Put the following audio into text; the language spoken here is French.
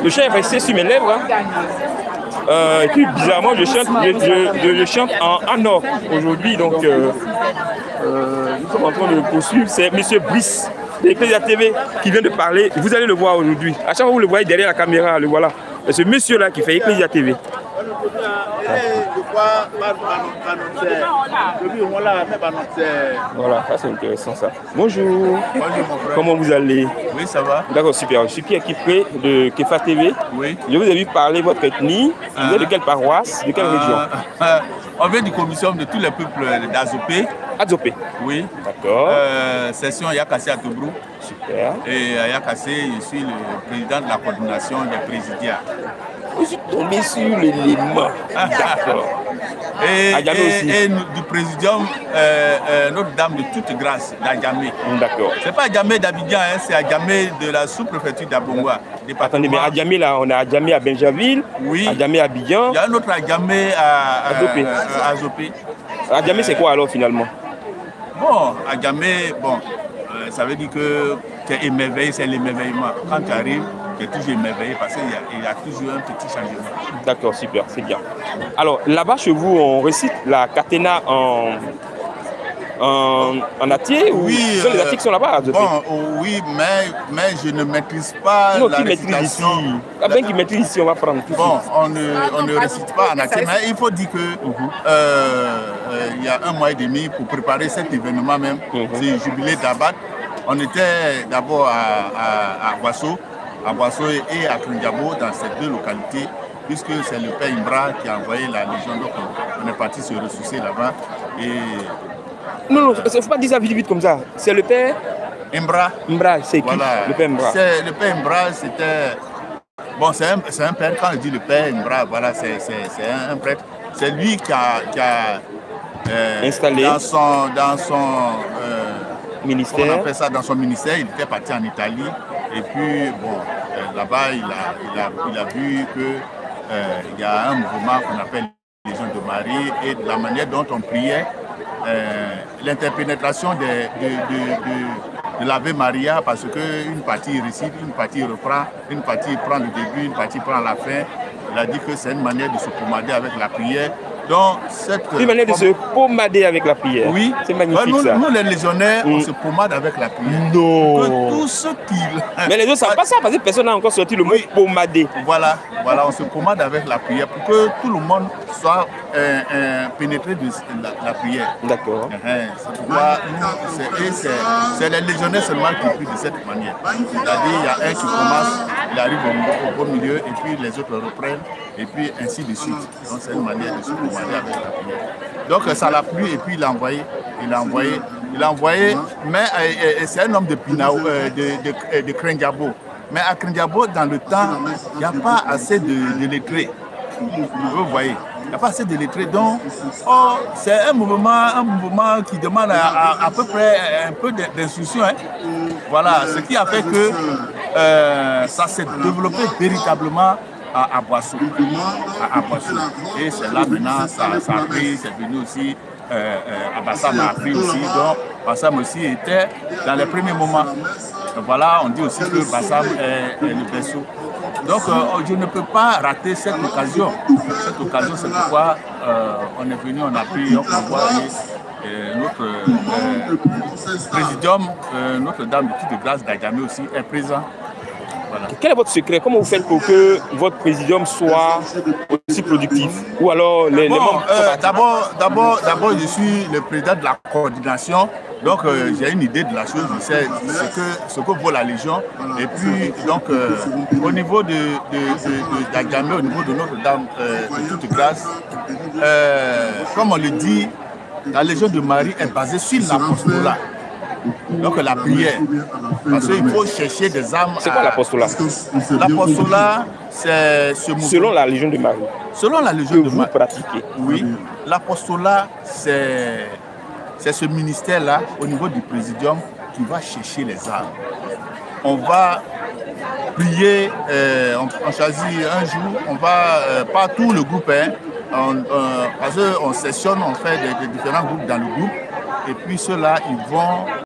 Le chant est resté sur mes lèvres. Hein. Et puis bizarrement, je chante en or aujourd'hui. Donc, nous sommes en train de poursuivre. C'est M. Brice d'Ecclesia TV qui vient de parler. Vous allez le voir aujourd'hui. À chaque fois que vous le voyez derrière la caméra, le voilà. C'est ce monsieur-là qui fait Ecclesia TV. Voilà, ça c'est intéressant ça. Bonjour. Bonjour mon frère. Comment vous allez? Oui, ça va. D'accord, super. Je suis Pierre Kipré de Kefa TV. Oui. Je vous ai vu parler votre ethnie. Vous êtes de quelle paroisse? De quelle région? On vient du commission de tous les peuples d'Azopé. Azopé. Oui. D'accord. Session Yakassé à Tobrou. Super. Et à Yakassé, je suis le président de la coordination des présidiats. Je suis tombé sur l'élément. D'accord. Et du présidium Notre-Dame de toute grâce d'Adjamé. D'accord. C'est pas Adjamé d'Abidjan, hein, c'est Adjamé de la sous-préfecture d'Abongwa. Attendez, mais Adjamé là, on a Adjamé à Benjaville, oui. Adjamé à Abidjan. Il y a un autre Adjamé à Azopé. Adjamé, c'est quoi alors finalement? Bon, Adjamé, bon, ça veut dire que tu es émerveillé, c'est l'émerveillement. Quand tu arrives, tu es toujours émerveillé parce qu'il y a toujours un petit changement. D'accord, super, c'est bien. Alors là-bas chez vous, on récite la catena en atier ou oui, les atiers qui sont là-bas? Bon, oui, mais je ne maîtise pas la récitation. Ah ben qui maîtrise ici, on va prendre tout. Bon, on ne récite pas en atier, mais il faut dire que il y a un mois et demi pour préparer cet événement même, c'est le jubilé d'Abat. On était d'abord à Boisseau et à Krindiabo dans ces deux localités, puisque c'est le père Imbra qui a envoyé la Légion, donc on est parti se ressourcer là-bas. Non, il ne faut pas dire ça vite comme ça. C'est le père Imbra. Imbra, c'est qui? Voilà. Le père Imbra. Le père Imbra, c'était... Bon, c'est un père, quand je dis le père Imbra, voilà, c'est un prêtre. C'est lui qui a installé dans son ministère. On appelle ça dans son ministère. Il était parti en Italie. Et puis, bon, là-bas, il a vu qu'il y a un mouvement qu'on appelle les Légions de Marie et de la manière dont on priait, l'interpénétration de l'Ave Maria, parce qu'une partie récite, une partie reprend, une partie prend le début, une partie prend la fin. Il a dit que c'est une manière de se pommader avec la prière. Donc, une manière de se pommader avec la prière. Oui. C'est magnifique ça. Nous, les légionnaires, on se pommade avec la prière. Non. Que tous ceux qui... Mais les autres ne savent pas ça parce que personne n'a encore sorti le mot pommader. Voilà, on se pommade avec la prière pour que tout le monde soit pénétré de la prière. D'accord. C'est pourquoi c'est les légionnaires seulement qui prient de cette manière. C'est-à-dire, il y a un qui commence, il arrive au beau milieu, et puis les autres reprennent, et puis ainsi de suite. Donc c'est une manière de se pommader avec la prière. Donc ça l'a plu, et puis il a envoyé, mais c'est un homme de Pinao, de Krindiabo. Mais à Krindiabo, dans le temps, il n'y a pas assez de lettrés. Vous voyez, il n'y a pas assez de lettrés. Donc, c'est un mouvement qui demande à peu près un peu d'instruction. Hein. Voilà, ce qui a fait que ça s'est développé véritablement à Boisseau. Et c'est là maintenant, ça a pris, c'est venu aussi, Abassam a pris aussi. Donc, Bassam aussi était dans les premiers moments. Voilà, on dit aussi que Bassam est le berceau. Donc, je ne peux pas rater cette occasion. Cette occasion, c'est pourquoi on est venu, on a pris un convoi et notre présidium, Notre-Dame de toute grâce d'Adjamé aussi est présent. Voilà. Quel est votre secret? Comment vous faites pour que votre présidium soit aussi productif? Ou alors les membres... D'abord, je suis le président de la coordination. Donc, j'ai une idée de la chose. Je sais ce que vaut la Légion. Et puis, donc, au niveau d'Adjamé, au niveau de Notre-Dame de toute grâce, comme on le dit, la Légion de Marie est basée sur l'apostolat. Donc la prière, parce qu'il faut chercher des âmes. C'est quoi l'apostolat? L'apostolat, c'est ce mouvement. Selon la Légion de Marie. Selon la Légion de Marie. Vous pratiquez. Oui. L'apostolat, c'est ce ministère-là, au niveau du présidium, qui va chercher les âmes. On va prier, on choisit un jour, on va, pas tout le groupe, hein, parce qu'on sessionne, on fait des différents groupes dans le groupe, et puis ceux-là, ils vont